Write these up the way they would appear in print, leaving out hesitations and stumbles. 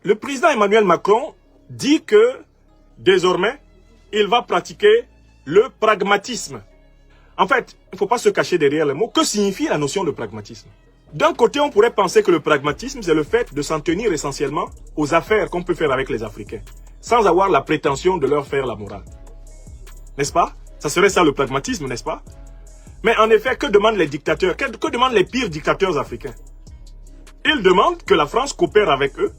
Le président Emmanuel Macron dit que désormais, il va pratiquer le pragmatisme. En fait, il ne faut pas se cacher derrière les mots. Que signifie la notion de pragmatisme? D'un côté, on pourrait penser que le pragmatisme, c'est le fait de s'en tenir essentiellement aux affaires qu'on peut faire avec les Africains, sans avoir la prétention de leur faire la morale. N'est-ce pas? Ça serait ça le pragmatisme, n'est-ce pas? Mais en effet, que demandent les dictateurs? Que demandent les pires dictateurs africains? Ils demandent que la France coopère avec eux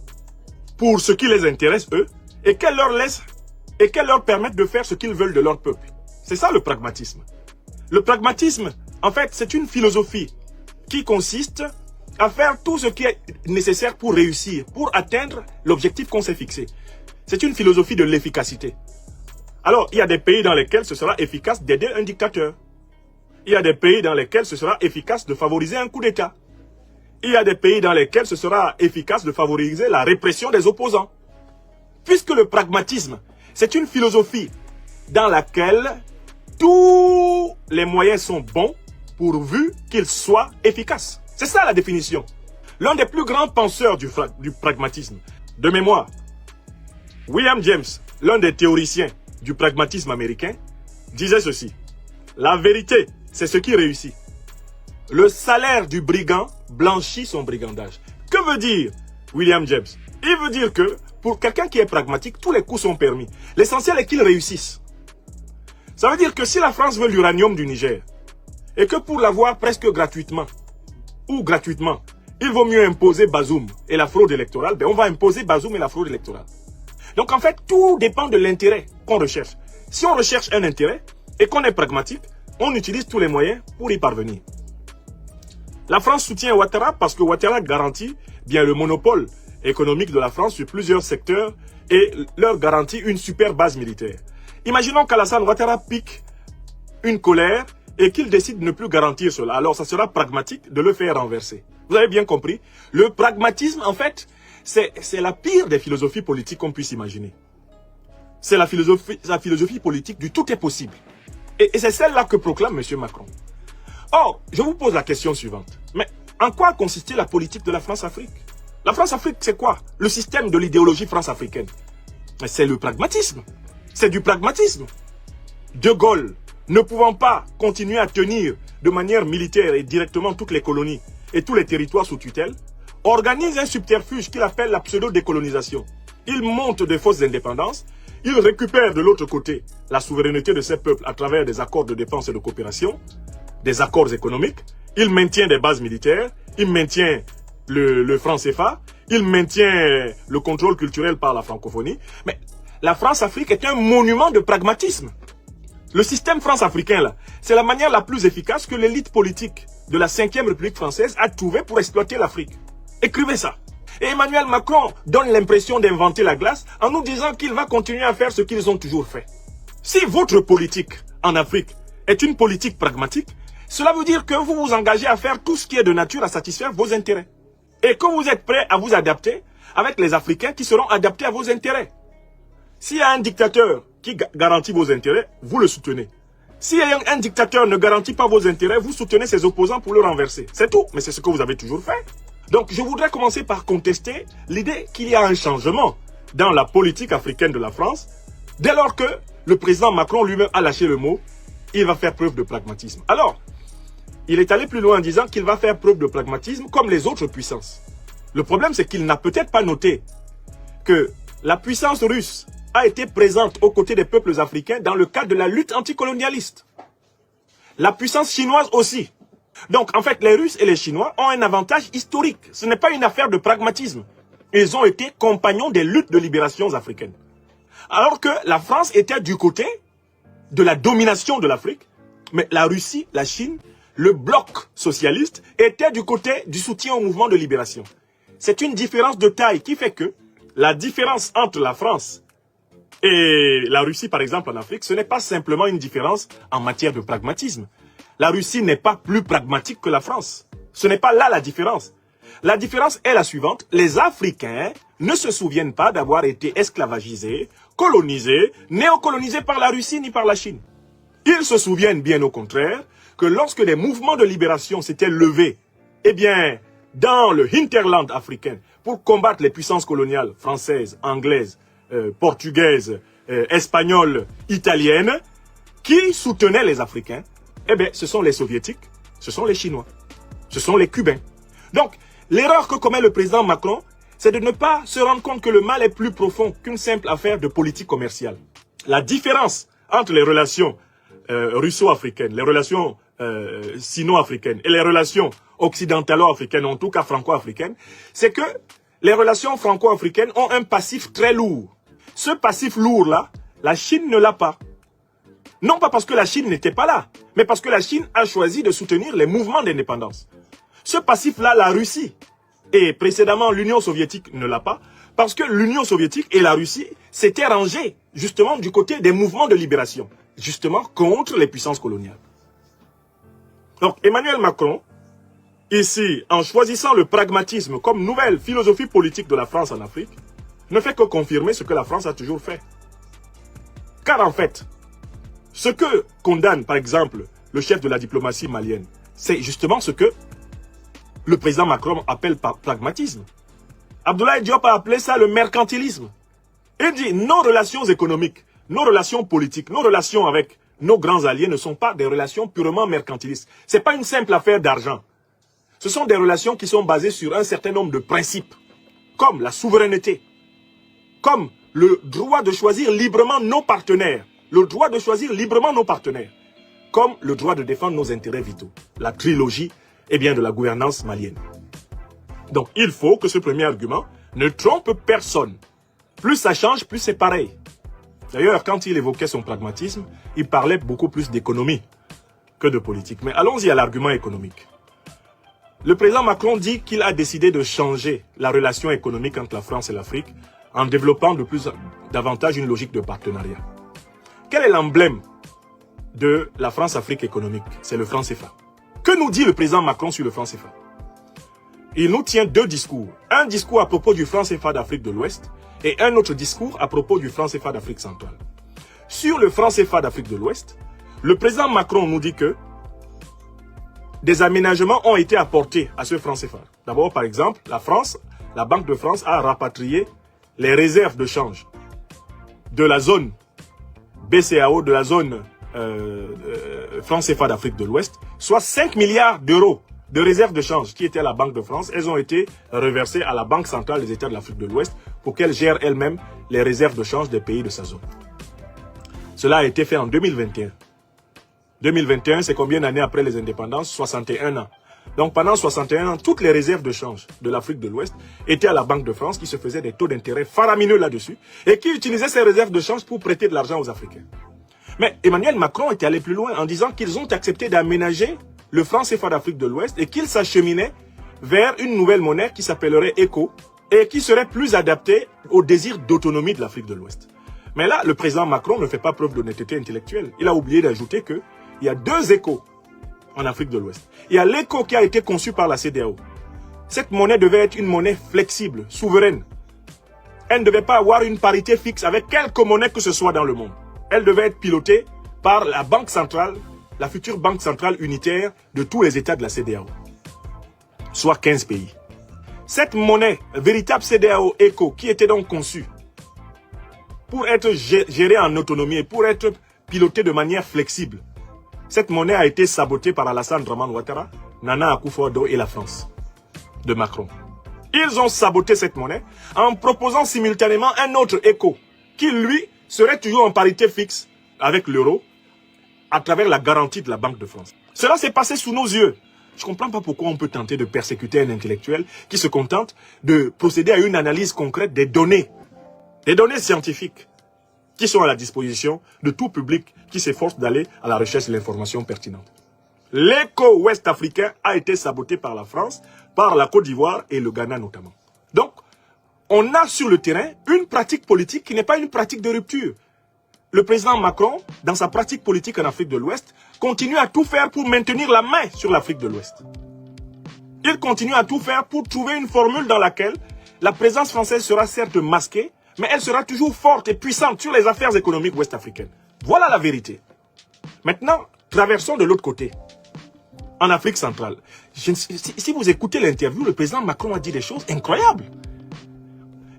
pour ce qui les intéresse, eux, et qu'elle leur laisse et qu'elle leur permette de faire ce qu'ils veulent de leur peuple. C'est ça le pragmatisme. Le pragmatisme, en fait, c'est une philosophie qui consiste à faire tout ce qui est nécessaire pour réussir, pour atteindre l'objectif qu'on s'est fixé. C'est une philosophie de l'efficacité. Alors, il y a des pays dans lesquels ce sera efficace d'aider un dictateur. Il y a des pays dans lesquels ce sera efficace de favoriser un coup d'État. Il y a des pays dans lesquels ce sera efficace de favoriser la répression des opposants. Puisque le pragmatisme, c'est une philosophie dans laquelle tous les moyens sont bons pourvu qu'ils soient efficaces. C'est ça la définition. L'un des plus grands penseurs du pragmatisme, de mémoire, William James, l'un des théoriciens du pragmatisme américain, disait ceci: la vérité, c'est ce qui réussit. Le salaire du brigand blanchit son brigandage. Que veut dire William James? Il veut dire que pour quelqu'un qui est pragmatique, tous les coups sont permis. L'essentiel est qu'il réussisse. Ça veut dire que si la France veut l'uranium du Niger, et que pour l'avoir presque gratuitement, ou gratuitement, il vaut mieux imposer Bazoum et la fraude électorale, ben on va imposer Bazoum et la fraude électorale. Donc en fait, tout dépend de l'intérêt qu'on recherche. Si on recherche un intérêt et qu'on est pragmatique, on utilise tous les moyens pour y parvenir. La France soutient Ouattara parce que Ouattara garantit bien le monopole économique de la France sur plusieurs secteurs et leur garantit une super base militaire. Imaginons qu'Alassane Ouattara pique une colère et qu'il décide de ne plus garantir cela. Alors ça sera pragmatique de le faire renverser. Vous avez bien compris? Le pragmatisme, en fait, c'est la pire des philosophies politiques qu'on puisse imaginer. C'est la philosophie politique du tout est possible. Et c'est celle-là que proclame M. Macron. Or, je vous pose la question suivante. Mais en quoi consistait la politique de la France-Afrique? La France-Afrique, c'est quoi? Le système de l'idéologie france-africaine. C'est le pragmatisme. C'est du pragmatisme. De Gaulle, ne pouvant pas continuer à tenir de manière militaire et directement toutes les colonies et tous les territoires sous tutelle, organise un subterfuge qu'il appelle la pseudo-décolonisation. Il monte des fausses indépendances, il récupère de l'autre côté la souveraineté de ces peuples à travers des accords de défense et de coopération, des accords économiques, il maintient des bases militaires, il maintient le franc CFA, il maintient le contrôle culturel par la francophonie. Mais la France-Afrique est un monument de pragmatisme. Le système France-africain, là, c'est la manière la plus efficace que l'élite politique de la 5e République française a trouvé pour exploiter l'Afrique. Écrivez ça. Et Emmanuel Macron donne l'impression d'inventer la glace en nous disant qu'il va continuer à faire ce qu'ils ont toujours fait. Si votre politique en Afrique est une politique pragmatique, cela veut dire que vous vous engagez à faire tout ce qui est de nature à satisfaire vos intérêts. Et que vous êtes prêt à vous adapter avec les Africains qui seront adaptés à vos intérêts. S'il y a un dictateur qui garantit vos intérêts, vous le soutenez. Si un dictateur ne garantit pas vos intérêts, vous soutenez ses opposants pour le renverser. C'est tout, mais c'est ce que vous avez toujours fait. Donc je voudrais commencer par contester l'idée qu'il y a un changement dans la politique africaine de la France, dès lors que le président Macron lui-même a lâché le mot, il va faire preuve de pragmatisme. Alors, il est allé plus loin en disant qu'il va faire preuve de pragmatisme comme les autres puissances. Le problème, c'est qu'il n'a peut-être pas noté que la puissance russe a été présente aux côtés des peuples africains dans le cadre de la lutte anticolonialiste. La puissance chinoise aussi. Donc, en fait, les Russes et les Chinois ont un avantage historique. Ce n'est pas une affaire de pragmatisme. Ils ont été compagnons des luttes de libération africaines. Alors que la France était du côté de la domination de l'Afrique, mais la Russie, la Chine, le bloc socialiste était du côté du soutien au mouvement de libération. C'est une différence de taille qui fait que la différence entre la France et la Russie, par exemple, en Afrique, ce n'est pas simplement une différence en matière de pragmatisme. La Russie n'est pas plus pragmatique que la France. Ce n'est pas là la différence. La différence est la suivante. Les Africains ne se souviennent pas d'avoir été esclavagisés, colonisés, néocolonisés par la Russie ni par la Chine. Ils se souviennent bien au contraire que lorsque les mouvements de libération s'étaient levés, eh bien, dans le hinterland africain, pour combattre les puissances coloniales françaises, anglaises, portugaises, espagnoles, italiennes, qui soutenaient les Africains, eh bien, ce sont les Soviétiques, ce sont les Chinois, ce sont les Cubains. Donc, l'erreur que commet le président Macron, c'est de ne pas se rendre compte que le mal est plus profond qu'une simple affaire de politique commerciale. La différence entre les relations russo-africaines, les relations sino-africaines et les relations occidentalo-africaines, en tout cas franco-africaines, c'est que les relations franco-africaines ont un passif très lourd. Ce passif lourd-là, la Chine ne l'a pas. Non pas parce que la Chine n'était pas là, mais parce que la Chine a choisi de soutenir les mouvements d'indépendance. Ce passif-là, la Russie et précédemment l'Union soviétique ne l'a pas, parce que l'Union soviétique et la Russie s'étaient rangées justement du côté des mouvements de libération, justement contre les puissances coloniales. Donc Emmanuel Macron, ici, en choisissant le pragmatisme comme nouvelle philosophie politique de la France en Afrique, ne fait que confirmer ce que la France a toujours fait. Car en fait, ce que condamne par exemple le chef de la diplomatie malienne, c'est justement ce que le président Macron appelle pragmatisme. Abdoulaye Diop a appelé ça le mercantilisme. Il dit nos relations économiques, nos relations politiques, nos relations avec nos grands alliés ne sont pas des relations purement mercantilistes. Ce n'est pas une simple affaire d'argent. Ce sont des relations qui sont basées sur un certain nombre de principes, comme la souveraineté, comme le droit de choisir librement nos partenaires, le droit de choisir librement nos partenaires, comme le droit de défendre nos intérêts vitaux. La trilogie de la gouvernance malienne. Donc, il faut que ce premier argument ne trompe personne. Plus ça change, plus c'est pareil. D'ailleurs, quand il évoquait son pragmatisme, il parlait beaucoup plus d'économie que de politique. Mais allons-y à l'argument économique. Le président Macron dit qu'il a décidé de changer la relation économique entre la France et l'Afrique en développant davantage une logique de partenariat. Quel est l'emblème de la France-Afrique économique? C'est le franc CFA. Que nous dit le président Macron sur le franc CFA? Il nous tient deux discours. Un discours à propos du franc CFA d'Afrique de l'Ouest et un autre discours à propos du franc CFA d'Afrique centrale. Sur le franc CFA d'Afrique de l'Ouest, le président Macron nous dit que des aménagements ont été apportés à ce franc CFA. D'abord, par exemple, la Banque de France a rapatrié les réserves de change de la zone BCAO, de la zone franc CFA d'Afrique de l'Ouest, soit 5 milliards d'euros de réserves de change qui étaient à la Banque de France. Elles ont été reversées à la Banque centrale des États de l'Afrique de l'Ouest pour qu'elle gère elle-même les réserves de change des pays de sa zone. Cela a été fait en 2021. 2021, c'est combien d'années après les indépendances? 61 ans. Donc pendant 61 ans, toutes les réserves de change de l'Afrique de l'Ouest étaient à la Banque de France qui se faisait des taux d'intérêt faramineux là-dessus et qui utilisait ces réserves de change pour prêter de l'argent aux Africains. Mais Emmanuel Macron était allé plus loin en disant qu'ils ont accepté d'aménager le franc CFA d'Afrique de l'Ouest et qu'ils s'acheminaient vers une nouvelle monnaie qui s'appellerait ECO et qui serait plus adaptée au désir d'autonomie de l'Afrique de l'Ouest. Mais là, le président Macron ne fait pas preuve d'honnêteté intellectuelle. Il a oublié d'ajouter qu'il y a deux ECO en Afrique de l'Ouest. Il y a l'ECO qui a été conçu par la CEDEAO. Cette monnaie devait être une monnaie flexible, souveraine. Elle ne devait pas avoir une parité fixe avec quelque monnaie que ce soit dans le monde. Elle devait être pilotée par la banque centrale, la future banque centrale unitaire de tous les États de la CEDEAO, soit 15 pays. Cette monnaie, véritable CEDEAO ECO, qui était donc conçue pour être gérée en autonomie et pour être pilotée de manière flexible, cette monnaie a été sabotée par Alassane Dramane Ouattara, Nana Akufo-Addo et la France de Macron. Ils ont saboté cette monnaie en proposant simultanément un autre ECO qui, lui, serait toujours en parité fixe avec l'euro à travers la garantie de la Banque de France. Cela s'est passé sous nos yeux. Je ne comprends pas pourquoi on peut tenter de persécuter un intellectuel qui se contente de procéder à une analyse concrète des données scientifiques qui sont à la disposition de tout public qui s'efforce d'aller à la recherche de l'information pertinente. L'éco ouest africain a été saboté par la France, par la Côte d'Ivoire et le Ghana notamment. Donc, on a sur le terrain une pratique politique qui n'est pas une pratique de rupture. Le président Macron, dans sa pratique politique en Afrique de l'Ouest, continue à tout faire pour maintenir la main sur l'Afrique de l'Ouest. Il continue à tout faire pour trouver une formule dans laquelle la présence française sera certes masquée, mais elle sera toujours forte et puissante sur les affaires économiques ouest-africaines. Voilà la vérité. Maintenant, traversons de l'autre côté, en Afrique centrale. Si vous écoutez l'interview, le président Macron a dit des choses incroyables.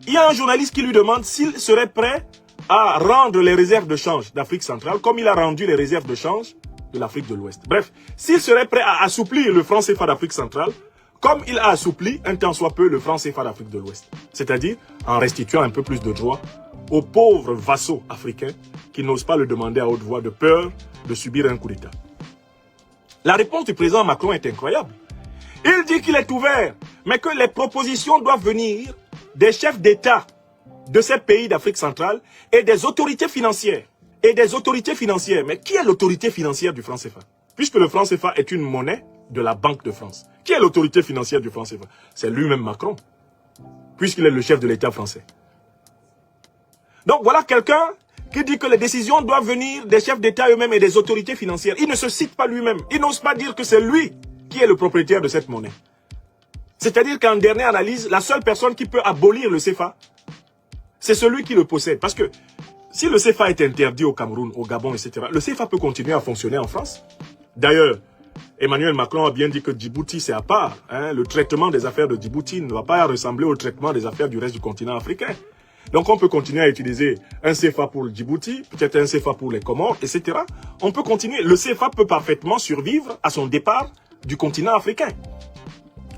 il y a un journaliste qui lui demande s'il serait prêt à rendre les réserves de change d'Afrique centrale comme il a rendu les réserves de change de l'Afrique de l'Ouest. Bref, s'il serait prêt à assouplir le franc CFA d'Afrique centrale comme il a assoupli un tant soit peu le franc CFA d'Afrique de l'Ouest. C'est-à-dire en restituant un peu plus de droits aux pauvres vassaux africains qui n'osent pas le demander à haute voix de peur de subir un coup d'État. La réponse du président Macron est incroyable. Il dit qu'il est ouvert, mais que les propositions doivent venir des chefs d'État de ces pays d'Afrique centrale et des autorités financières. Mais qui est l'autorité financière du franc CFA? Puisque le franc CFA est une monnaie de la Banque de France. Qui est l'autorité financière du franc CFA? C'est lui-même Macron, puisqu'il est le chef de l'État français. Donc voilà quelqu'un qui dit que les décisions doivent venir des chefs d'État eux-mêmes et des autorités financières. Il ne se cite pas lui-même. Il n'ose pas dire que c'est lui qui est le propriétaire de cette monnaie. C'est-à-dire qu'en dernière analyse, la seule personne qui peut abolir le CFA, c'est celui qui le possède. Parce que si le CFA est interdit au Cameroun, au Gabon, etc., le CFA peut continuer à fonctionner en France. D'ailleurs, Emmanuel Macron a bien dit que Djibouti, c'est à part. Le traitement des affaires de Djibouti ne va pas ressembler au traitement des affaires du reste du continent africain. Donc on peut continuer à utiliser un CFA pour le Djibouti, peut-être un CFA pour les Comores, etc. On peut continuer. Le CFA peut parfaitement survivre à son départ du continent africain.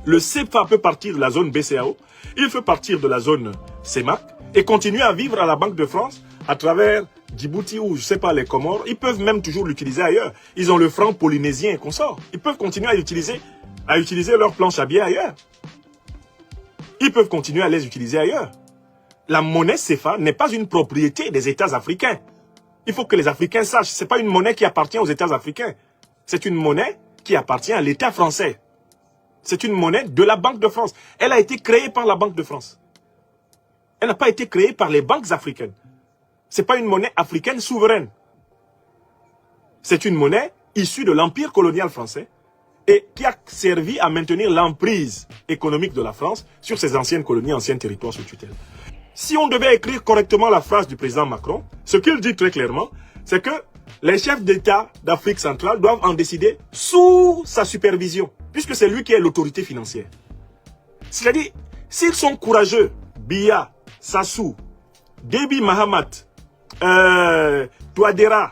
Le CFA peut partir de la zone BCAO, il peut partir de la zone CEMAC et continuer à vivre à la Banque de France à travers Djibouti ou je sais pas les Comores. Ils peuvent même toujours l'utiliser ailleurs. Ils ont le franc polynésien et consorts. Ils peuvent continuer à utiliser leur planche à billets ailleurs. Ils peuvent continuer à les utiliser ailleurs. La monnaie CFA n'est pas une propriété des États africains. Il faut que les Africains sachent, ce n'est pas une monnaie qui appartient aux États africains. C'est une monnaie qui appartient à l'État français. C'est une monnaie de la Banque de France. Elle a été créée par la Banque de France. Elle n'a pas été créée par les banques africaines. Ce n'est pas une monnaie africaine souveraine. C'est une monnaie issue de l'empire colonial français et qui a servi à maintenir l'emprise économique de la France sur ses anciennes colonies, anciens territoires sous tutelle. Si on devait écrire correctement la phrase du président Macron, ce qu'il dit très clairement, c'est que les chefs d'État d'Afrique centrale doivent en décider sous sa supervision, puisque c'est lui qui est l'autorité financière. C'est-à-dire, s'ils sont courageux, Biya, Sassou, Déby Mahamat, Touadéra,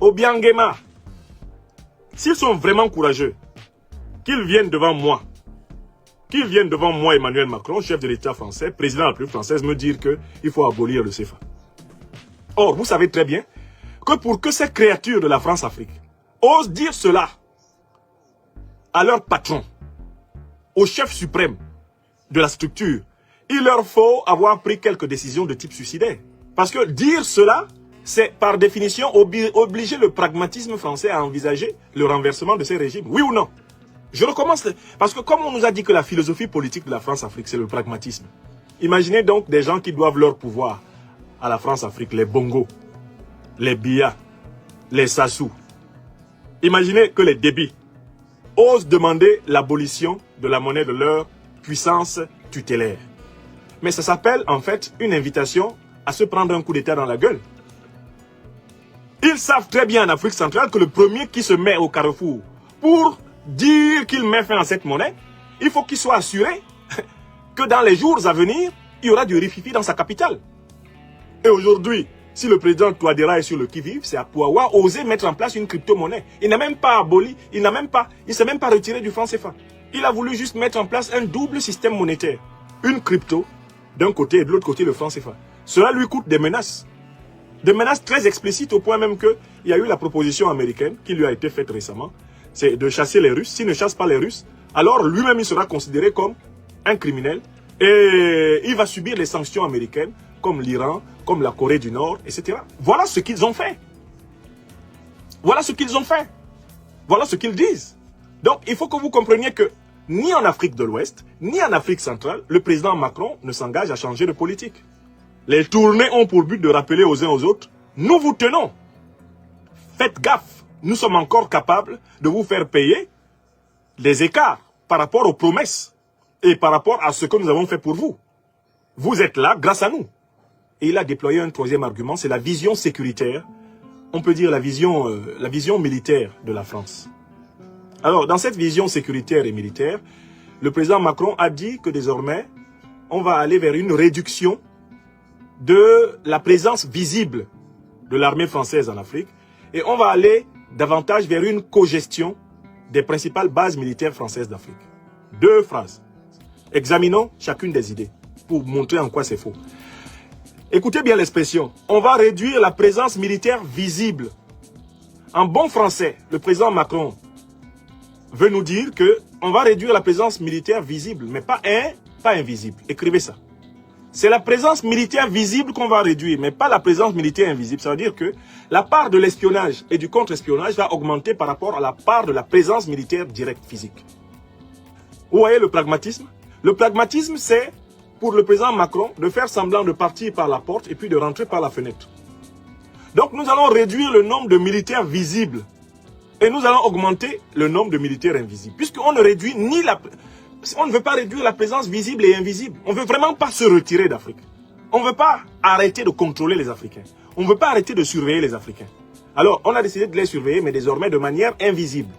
Obiangema, s'ils sont vraiment courageux, qu'ils viennent devant moi, Emmanuel Macron, chef de l'État français, président de la République française, me dire qu'il faut abolir le CFA. Or, vous savez très bien que pour que ces créatures de la France-Afrique osent dire cela à leur patron, au chef suprême de la structure, il leur faut avoir pris quelques décisions de type suicidaire. Parce que dire cela, c'est par définition obliger le pragmatisme français à envisager le renversement de ces régimes. Oui ou non? Je recommence, parce que comme on nous a dit que la philosophie politique de la France-Afrique, c'est le pragmatisme. Imaginez donc des gens qui doivent leur pouvoir à la France-Afrique, les Bongo, les Biya, les Sassou. Imaginez que les Déby osent demander l'abolition de la monnaie de leur puissance tutélaire. Mais ça s'appelle en fait une invitation à se prendre un coup d'État dans la gueule. Ils savent très bien en Afrique centrale que le premier qui se met au carrefour pour dire qu'il met fin à cette monnaie, il faut qu'il soit assuré que dans les jours à venir, il y aura du rififi dans sa capitale. Et aujourd'hui, si le président Touadéra est sur le qui-vive, c'est à Pouawa oser mettre en place une crypto-monnaie. Il n'a même pas aboli, il ne s'est même pas retiré du franc CFA. Il a voulu juste mettre en place un double système monétaire. Une crypto d'un côté et de l'autre côté le franc CFA. Cela lui coûte des menaces. Des menaces très explicites au point même qu'il y a eu la proposition américaine qui lui a été faite récemment. C'est de chasser les Russes. S'il ne chasse pas les Russes, alors lui-même il sera considéré comme un criminel et il va subir les sanctions américaines comme l'Iran, comme la Corée du Nord, etc. Voilà ce qu'ils ont fait. Voilà ce qu'ils ont fait. Voilà ce qu'ils disent. Donc il faut que vous compreniez que ni en Afrique de l'Ouest, ni en Afrique centrale, le président Macron ne s'engage à changer de politique. Les tournées ont pour but de rappeler aux uns aux autres, nous vous tenons. Faites gaffe. Nous sommes encore capables de vous faire payer les écarts par rapport aux promesses et par rapport à ce que nous avons fait pour vous. Vous êtes là grâce à nous. Et il a déployé un troisième argument, c'est la vision sécuritaire, on peut dire la vision militaire de la France. Alors, dans cette vision sécuritaire et militaire, le président Macron a dit que désormais, on va aller vers une réduction de la présence visible de l'armée française en Afrique et on va aller davantage vers une cogestion des principales bases militaires françaises d'Afrique. 2 phrases. Examinons chacune des idées pour montrer en quoi c'est faux. Écoutez bien l'expression. On va réduire la présence militaire visible. En bon français, le président Macron veut nous dire qu'on va réduire la présence militaire visible, mais pas invisible. Écrivez ça. C'est la présence militaire visible qu'on va réduire, mais pas la présence militaire invisible. Ça veut dire que la part de l'espionnage et du contre-espionnage va augmenter par rapport à la part de la présence militaire directe physique. Vous voyez le pragmatisme? Le pragmatisme, c'est pour le président Macron de faire semblant de partir par la porte et puis de rentrer par la fenêtre. Donc nous allons réduire le nombre de militaires visibles et nous allons augmenter le nombre de militaires invisibles. Puisqu'on ne réduit ni la... On ne veut pas réduire la présence visible et invisible. On ne veut vraiment pas se retirer d'Afrique. On ne veut pas arrêter de contrôler les Africains. On ne veut pas arrêter de surveiller les Africains. Alors, on a décidé de les surveiller, mais désormais de manière invisible.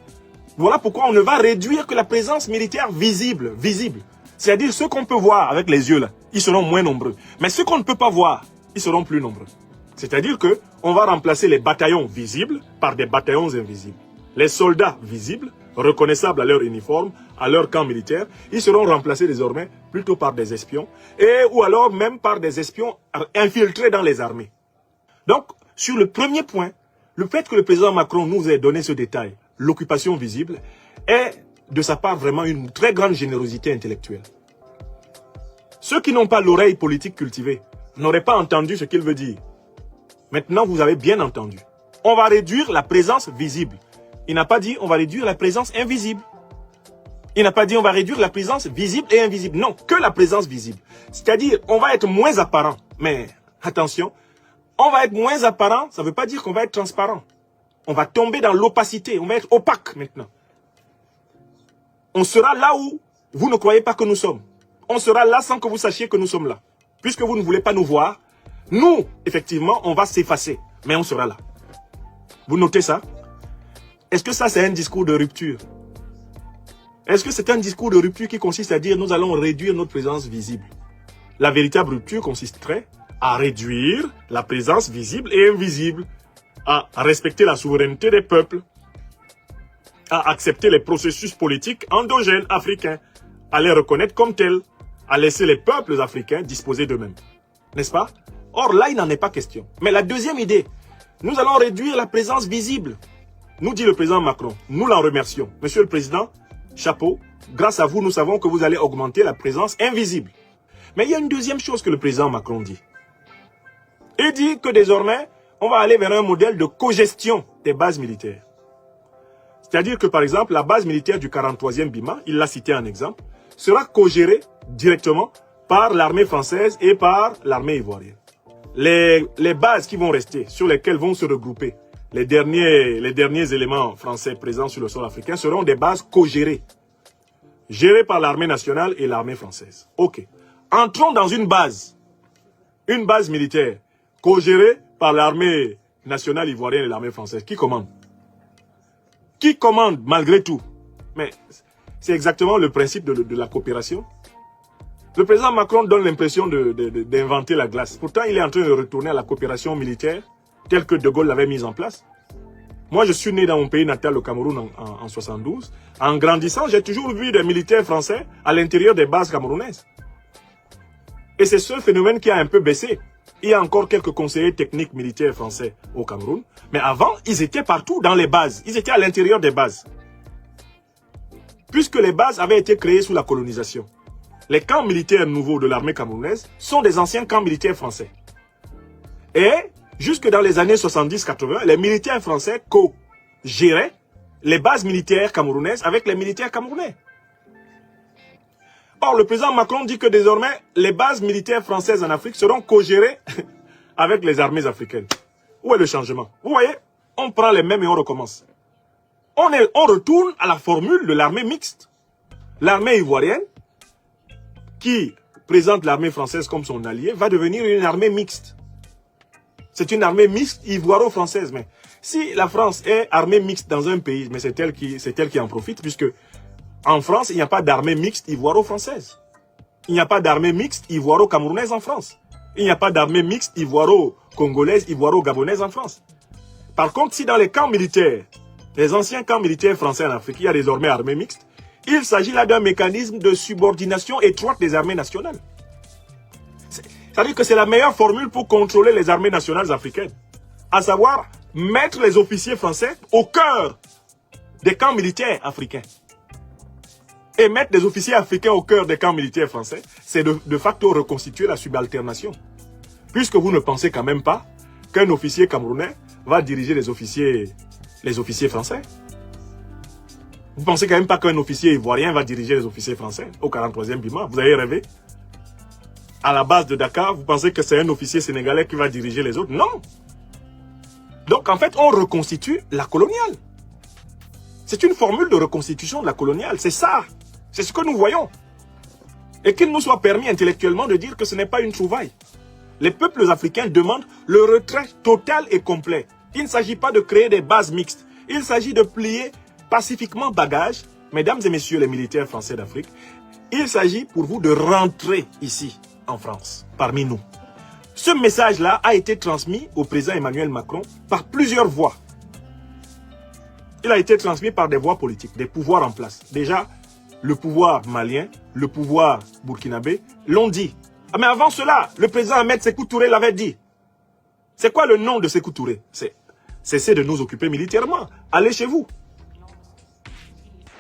Voilà pourquoi on ne va réduire que la présence militaire visible. C'est-à-dire ceux qu'on peut voir avec les yeux, là, ils seront moins nombreux. Mais ceux qu'on ne peut pas voir, ils seront plus nombreux. C'est-à-dire qu'on va remplacer les bataillons visibles par des bataillons invisibles. Les soldats visibles, reconnaissables à leur uniforme, à leur camp militaire, ils seront remplacés désormais plutôt par des espions ou alors même par des espions infiltrés dans les armées. Donc, sur le premier point, le fait que le président Macron nous ait donné ce détail, l'occupation visible, est de sa part vraiment une très grande générosité intellectuelle. Ceux qui n'ont pas l'oreille politique cultivée n'auraient pas entendu ce qu'il veut dire. Maintenant, vous avez bien entendu. On va réduire la présence visible. Il n'a pas dit on va réduire la présence invisible. Il n'a pas dit on va réduire la présence visible et invisible. Non, que la présence visible. C'est-à-dire, on va être moins apparent. Mais attention, on va être moins apparent, ça ne veut pas dire qu'on va être transparent. On va tomber dans l'opacité, on va être opaque maintenant. On sera là où vous ne croyez pas que nous sommes. On sera là sans que vous sachiez que nous sommes là. Puisque vous ne voulez pas nous voir, nous, effectivement, on va s'effacer. Mais on sera là. Vous notez ça? Est-ce que ça, c'est un discours de rupture? Est-ce que c'est un discours de rupture qui consiste à dire nous allons réduire notre présence visible? La véritable rupture consisterait à réduire la présence visible et invisible, à respecter la souveraineté des peuples, à accepter les processus politiques endogènes africains, à les reconnaître comme tels, à laisser les peuples africains disposer d'eux-mêmes. N'est-ce pas? Or, là, il n'en est pas question. Mais la deuxième idée, nous allons réduire la présence visible. Nous dit le président Macron, nous l'en remercions. Monsieur le Président, chapeau, grâce à vous, nous savons que vous allez augmenter la présence invisible. Mais il y a une deuxième chose que le président Macron dit. Il dit que désormais, on va aller vers un modèle de cogestion des bases militaires. C'est-à-dire que par exemple, la base militaire du 43e BIMA, il l'a cité en exemple, sera co-gérée directement par l'armée française et par l'armée ivoirienne. Les bases qui vont rester, sur lesquelles vont se regrouper les derniers éléments français présents sur le sol africain seront des bases co-gérées. Gérées par l'armée nationale et l'armée française. Ok. Entrons dans une base militaire co-gérée par l'armée nationale ivoirienne et l'armée française. Qui commande? Qui commande malgré tout? Mais c'est exactement le principe de la coopération. Le président Macron donne l'impression d'inventer la glace. Pourtant, il est en train de retourner à la coopération militaire telle que De Gaulle l'avait mise en place. Moi, je suis né dans mon pays natal, le Cameroun, en 72. En grandissant, j'ai toujours vu des militaires français à l'intérieur des bases camerounaises. Et c'est ce phénomène qui a un peu baissé. Il y a encore quelques conseillers techniques militaires français au Cameroun. Mais avant, ils étaient partout dans les bases. Ils étaient à l'intérieur des bases. Puisque les bases avaient été créées sous la colonisation. Les camps militaires nouveaux de l'armée camerounaise sont des anciens camps militaires français. Et jusque dans les années 70-80, les militaires français co-géraient les bases militaires camerounaises avec les militaires camerounais. Or, le président Macron dit que désormais, les bases militaires françaises en Afrique seront co-gérées avec les armées africaines. Où est le changement? Vous voyez, on prend les mêmes et on recommence. On retourne à la formule de l'armée mixte. L'armée ivoirienne, qui présente l'armée française comme son allié, va devenir une armée mixte. C'est une armée mixte ivoiro-française. Mais si la France est armée mixte dans un pays, mais c'est elle qui en profite, puisque en France, il n'y a pas d'armée mixte ivoiro-française. Il n'y a pas d'armée mixte ivoiro-camerounaise en France. Il n'y a pas d'armée mixte ivoiro-congolaise, ivoiro-gabonaise en France. Par contre, si dans les camps militaires, les anciens camps militaires français en Afrique, il y a désormais armée mixte, il s'agit là d'un mécanisme de subordination étroite des armées nationales. C'est-à-dire que c'est la meilleure formule pour contrôler les armées nationales africaines. À savoir, mettre les officiers français au cœur des camps militaires africains. Et mettre des officiers africains au cœur des camps militaires français, c'est de facto reconstituer la subalternation. Puisque vous ne pensez quand même pas qu'un officier camerounais va diriger les officiers français. Vous pensez quand même pas qu'un officier ivoirien va diriger les officiers français au 43e BIMA. Vous avez rêvé? À la base de Dakar, vous pensez que c'est un officier sénégalais qui va diriger les autres? Non. Donc en fait, on reconstitue la coloniale. C'est une formule de reconstitution de la coloniale, c'est ça. C'est ce que nous voyons. Et qu'il nous soit permis intellectuellement de dire que ce n'est pas une trouvaille. Les peuples africains demandent le retrait total et complet. Il ne s'agit pas de créer des bases mixtes. Il s'agit de plier pacifiquement bagages. Mesdames et messieurs les militaires français d'Afrique, il s'agit pour vous de rentrer ici, en France, parmi nous. Ce message-là a été transmis au président Emmanuel Macron par plusieurs voies. Il a été transmis par des voies politiques, des pouvoirs en place. Déjà, le pouvoir malien, le pouvoir burkinabé l'ont dit. Ah, mais avant cela, le président Ahmed Sékou Touré l'avait dit. C'est quoi le nom de Sékou Touré? C'est cessez de nous occuper militairement. Allez chez vous.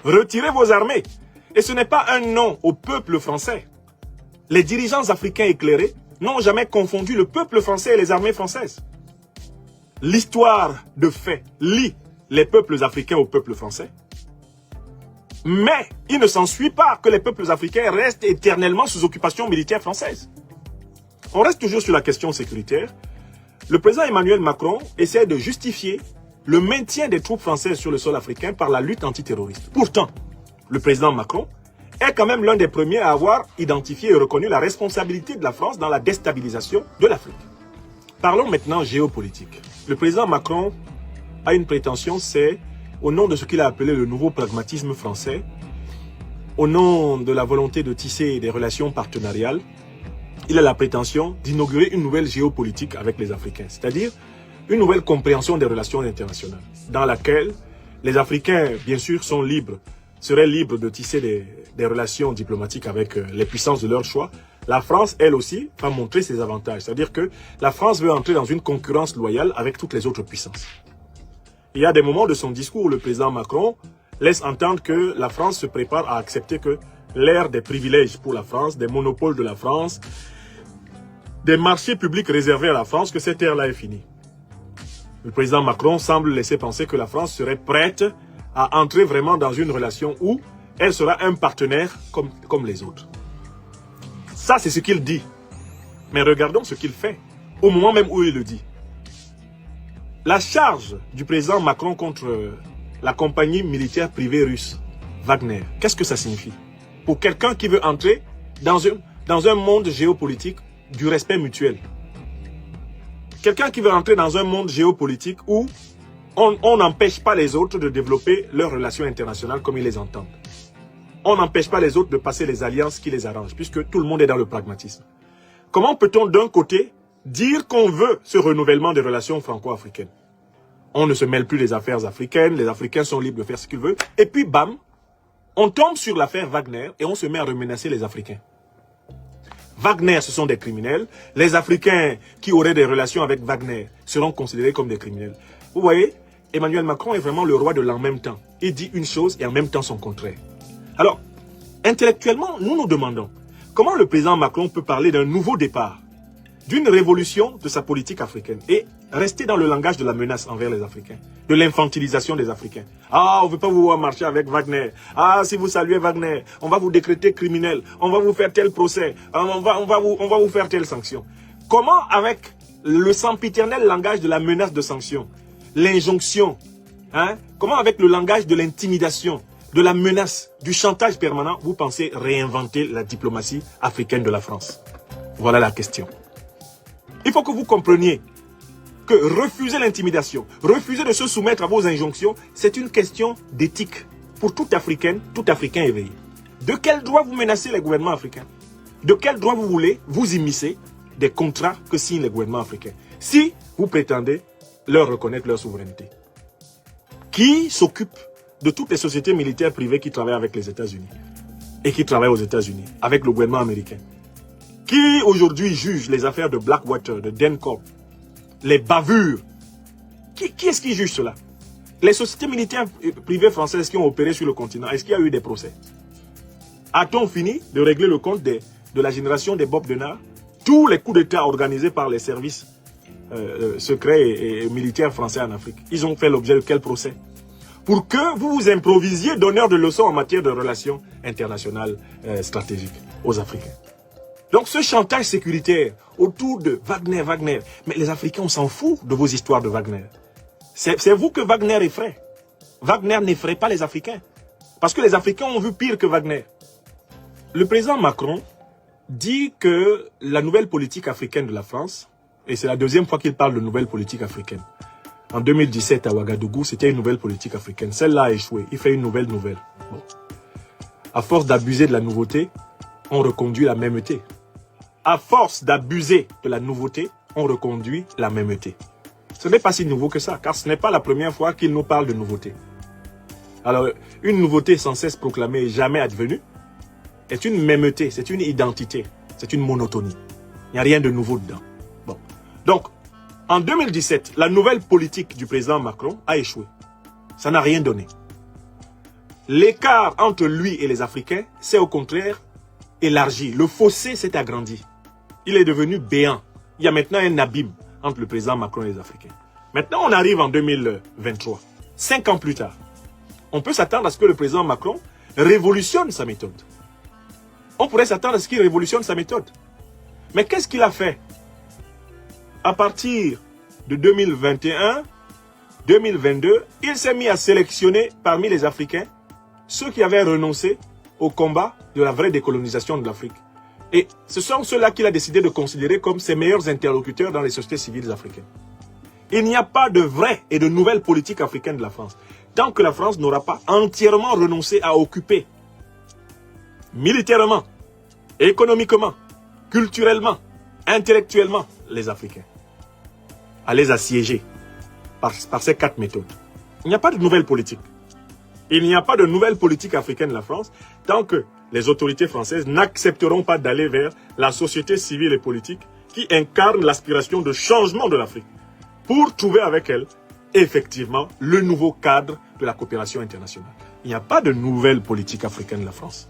Retirez vos armées. Et ce n'est pas un nom au peuple français. Les dirigeants africains éclairés n'ont jamais confondu le peuple français et les armées françaises. L'histoire de fait lie les peuples africains au peuple français. Mais il ne s'ensuit pas que les peuples africains restent éternellement sous occupation militaire française. On reste toujours sur la question sécuritaire. Le président Emmanuel Macron essaie de justifier le maintien des troupes françaises sur le sol africain par la lutte antiterroriste. Pourtant, le président Macron est quand même l'un des premiers à avoir identifié et reconnu la responsabilité de la France dans la déstabilisation de l'Afrique. Parlons maintenant géopolitique. Le président Macron a une prétention, c'est au nom de ce qu'il a appelé le nouveau pragmatisme français, au nom de la volonté de tisser des relations partenariales, il a la prétention d'inaugurer une nouvelle géopolitique avec les Africains, c'est-à-dire une nouvelle compréhension des relations internationales, dans laquelle les Africains, bien sûr, seraient libres de tisser des relations diplomatiques avec les puissances de leur choix. La France, elle aussi, va montrer ses avantages, c'est-à-dire que la France veut entrer dans une concurrence loyale avec toutes les autres puissances. Il y a des moments de son discours où le président Macron laisse entendre que la France se prépare à accepter que l'ère des privilèges pour la France, des monopoles de la France, des marchés publics réservés à la France, que cette ère-là est finie. Le président Macron semble laisser penser que la France serait prête à entrer vraiment dans une relation où elle sera un partenaire comme les autres. Ça, c'est ce qu'il dit. Mais regardons ce qu'il fait, au moment même où il le dit. La charge du président Macron contre la compagnie militaire privée russe, Wagner, qu'est-ce que ça signifie? Pour quelqu'un qui veut entrer dans un monde géopolitique du respect mutuel. Quelqu'un qui veut entrer dans un monde géopolitique où on n'empêche pas les autres de développer leurs relations internationales comme ils les entendent. On n'empêche pas les autres de passer les alliances qui les arrangent, puisque tout le monde est dans le pragmatisme. Comment peut-on d'un côté dire qu'on veut ce renouvellement des relations franco-africaines? On ne se mêle plus des affaires africaines, les Africains sont libres de faire ce qu'ils veulent, et puis bam, on tombe sur l'affaire Wagner et on se met à remenacer les Africains. Wagner, ce sont des criminels. Les Africains qui auraient des relations avec Wagner seront considérés comme des criminels. Vous voyez, Emmanuel Macron est vraiment le roi de l'en même temps. Il dit une chose et en même temps son contraire. Alors, intellectuellement, nous nous demandons comment le président Macron peut parler d'un nouveau départ, d'une révolution de sa politique africaine et rester dans le langage de la menace envers les Africains, de l'infantilisation des Africains. Ah, on ne veut pas vous voir marcher avec Wagner. Ah, si vous saluez Wagner, on va vous décréter criminel, on va vous faire tel procès, on va vous faire telle sanction. Comment avec le sempiternel langage de la menace de sanction, l'injonction, comment avec le langage de l'intimidation, de la menace, du chantage permanent, vous pensez réinventer la diplomatie africaine de la France? Voilà la question. Il faut que vous compreniez que refuser l'intimidation, refuser de se soumettre à vos injonctions, c'est une question d'éthique pour toute Africaine, tout Africain éveillé. De quel droit vous menacez les gouvernements africains? De quel droit vous voulez vous immiscer des contrats que signent les gouvernements africains si vous prétendez leur reconnaître leur souveraineté? Qui s'occupe de toutes les sociétés militaires privées qui travaillent avec les États-Unis et qui travaillent aux États-Unis, avec le gouvernement américain? Qui aujourd'hui juge les affaires de Blackwater, de Dencorp, les bavures? Qui est-ce qui juge cela? Les sociétés militaires privées françaises qui ont opéré sur le continent, est-ce qu'il y a eu des procès? A-t-on fini de régler le compte de la génération des Bob Denard? Tous les coups d'État organisés par les services secrets et militaires français en Afrique, ils ont fait l'objet de quel procès? Pour que vous vous improvisiez donneur de leçons en matière de relations internationales stratégiques aux Africains. Donc ce chantage sécuritaire autour de Wagner, mais les Africains, on s'en fout de vos histoires de Wagner. C'est vous que Wagner effraie. Wagner n'effraie pas les Africains. Parce que les Africains ont vu pire que Wagner. Le président Macron dit que la nouvelle politique africaine de la France, et c'est la deuxième fois qu'il parle de nouvelle politique africaine. En 2017 à Ouagadougou, c'était une nouvelle politique africaine. Celle-là a échoué. Il fait une nouvelle. Bon. À force d'abuser de la nouveauté, on reconduit la mêmeté. À force d'abuser de la nouveauté, on reconduit la mêmeté. Ce n'est pas si nouveau que ça, car ce n'est pas la première fois qu'il nous parle de nouveauté. Alors, une nouveauté sans cesse proclamée et jamais advenue est une mêmeté, c'est une identité, c'est une monotonie. Il n'y a rien de nouveau dedans. Bon. Donc, en 2017, la nouvelle politique du président Macron a échoué. Ça n'a rien donné. L'écart entre lui et les Africains s'est au contraire élargi. Le fossé s'est agrandi. Il est devenu béant. Il y a maintenant un abîme entre le président Macron et les Africains. Maintenant, on arrive en 2023. 5 ans plus tard. On peut s'attendre à ce que le président Macron révolutionne sa méthode. On pourrait s'attendre à ce qu'il révolutionne sa méthode. Mais qu'est-ce qu'il a fait? À partir de 2021, 2022, il s'est mis à sélectionner parmi les Africains ceux qui avaient renoncé au combat de la vraie décolonisation de l'Afrique. Et ce sont ceux-là qu'il a décidé de considérer comme ses meilleurs interlocuteurs dans les sociétés civiles africaines. Il n'y a pas de vraie et de nouvelle politique africaine de la France, tant que la France n'aura pas entièrement renoncé à occuper militairement, économiquement, culturellement, intellectuellement les Africains, à les assiéger par ces 4 méthodes. Il n'y a pas de nouvelle politique. Il n'y a pas de nouvelle politique africaine de la France tant que les autorités françaises n'accepteront pas d'aller vers la société civile et politique qui incarne l'aspiration de changement de l'Afrique pour trouver avec elle, effectivement, le nouveau cadre de la coopération internationale. Il n'y a pas de nouvelle politique africaine de la France.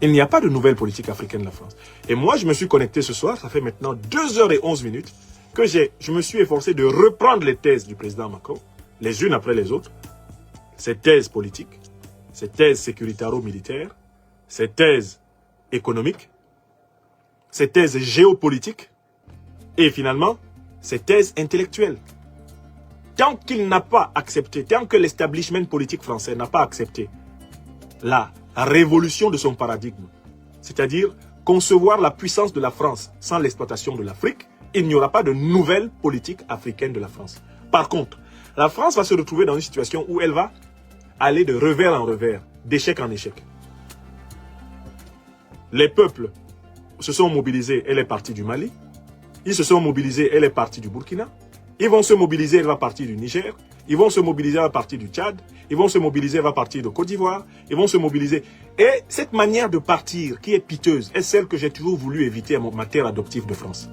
Il n'y a pas de nouvelle politique africaine de la France. Et moi, je me suis connecté ce soir, ça fait maintenant 2h11 que je me suis efforcé de reprendre les thèses du président Macron, les unes après les autres, ces thèses politiques, ces thèses sécuritaro-militaires, ces thèses économiques, ces thèses géopolitiques et finalement, ces thèses intellectuelles. Tant qu'il n'a pas accepté, tant que l'establishment politique français n'a pas accepté la révolution de son paradigme, c'est-à-dire concevoir la puissance de la France sans l'exploitation de l'Afrique, il n'y aura pas de nouvelle politique africaine de la France. Par contre, la France va se retrouver dans une situation où elle va aller de revers en revers, d'échec en échec. Les peuples se sont mobilisés, elle est partie du Mali. Ils se sont mobilisés, elle est partie du Burkina. Ils vont se mobiliser, elle va partir du Niger. Ils vont se mobiliser, elle va partir du Tchad. Ils vont se mobiliser, elle va partir de Côte d'Ivoire. Ils vont se mobiliser. Et cette manière de partir, qui est piteuse, est celle que j'ai toujours voulu éviter à ma terre adoptive de France.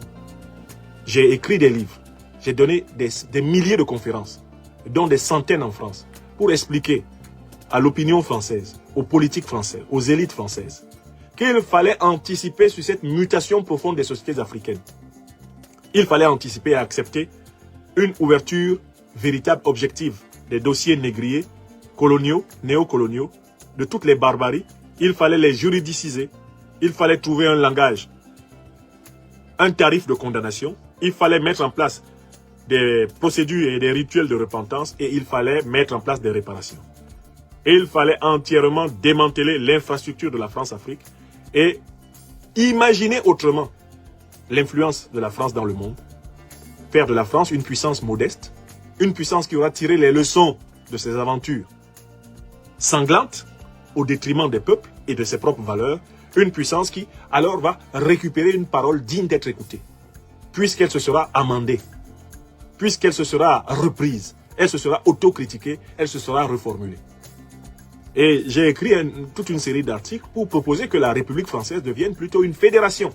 J'ai écrit des livres. J'ai donné des milliers de conférences, dont des centaines en France, pour expliquer à l'opinion française, aux politiques françaises, aux élites françaises, qu'il fallait anticiper sur cette mutation profonde des sociétés africaines. Il fallait anticiper et accepter une ouverture véritable, objective, des dossiers négriers, coloniaux, néocoloniaux, de toutes les barbaries. Il fallait les juridiciser. Il fallait trouver un langage, un tarif de condamnation. Il fallait mettre en place des procédures et des rituels de repentance et il fallait mettre en place des réparations. Et il fallait entièrement démanteler l'infrastructure de la France-Afrique et imaginer autrement l'influence de la France dans le monde, faire de la France une puissance modeste, une puissance qui aura tiré les leçons de ses aventures sanglantes au détriment des peuples et de ses propres valeurs, Une puissance qui, alors, va récupérer une parole digne d'être écoutée. Puisqu'elle se sera amendée. Puisqu'elle se sera reprise. Elle se sera autocritiquée. Elle se sera reformulée. Et j'ai écrit toute une série d'articles pour proposer que la République française devienne plutôt une fédération.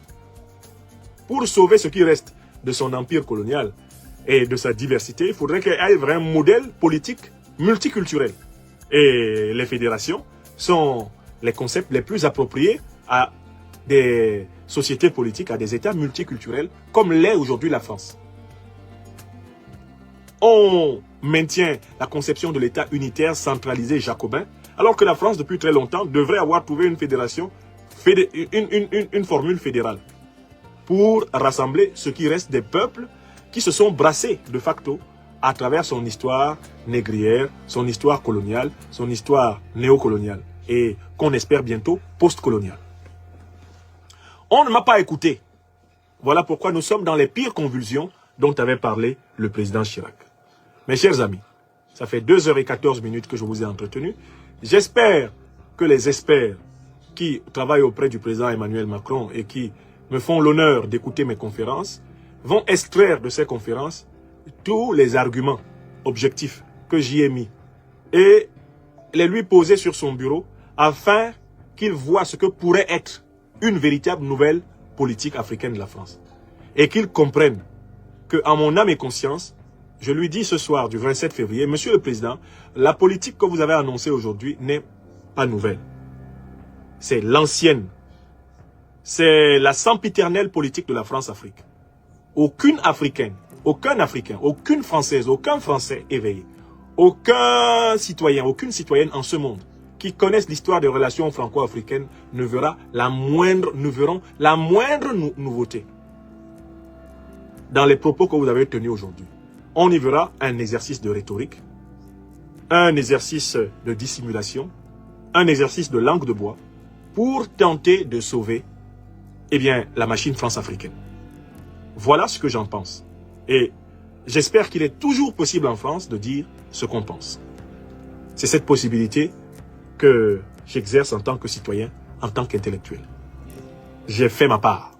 Pour sauver ce qui reste de son empire colonial et de sa diversité, il faudrait qu'il y ait un modèle politique multiculturel. Et les fédérations sont les concepts les plus appropriés à des sociétés politiques, à des États multiculturels, comme l'est aujourd'hui la France. On maintient la conception de l'État unitaire, centralisé, jacobin, alors que la France, depuis très longtemps, devrait avoir trouvé une fédération, une formule fédérale, pour rassembler ce qui reste des peuples qui se sont brassés de facto à travers son histoire négrière, son histoire coloniale, son histoire néocoloniale, et qu'on espère bientôt post-coloniale. On ne m'a pas écouté. Voilà pourquoi nous sommes dans les pires convulsions dont avait parlé le président Chirac. Mes chers amis, ça fait 2h14 que je vous ai entretenu. J'espère que les experts qui travaillent auprès du président Emmanuel Macron et qui me font l'honneur d'écouter mes conférences vont extraire de ces conférences tous les arguments objectifs que j'y ai mis et les lui poser sur son bureau afin qu'il voit ce que pourrait être une véritable nouvelle politique africaine de la France. Et qu'il comprenne que, à mon âme et conscience, je lui dis ce soir du 27 février, Monsieur le Président, la politique que vous avez annoncée aujourd'hui n'est pas nouvelle. C'est l'ancienne. C'est la sempiternelle politique de la France-Afrique. Aucune Africaine, aucun Africain, aucune Française, aucun Français éveillé, aucun citoyen, aucune citoyenne en ce monde qui connaissent l'histoire des relations franco-africaines ne verront la moindre nouveauté dans les propos que vous avez tenus aujourd'hui. On y verra un exercice de rhétorique, un exercice de dissimulation, un exercice de langue de bois pour tenter de sauver la machine France-africaine. Voilà ce que j'en pense. Et j'espère qu'il est toujours possible en France de dire ce qu'on pense. C'est cette possibilité que j'exerce en tant que citoyen, en tant qu'intellectuel. J'ai fait ma part.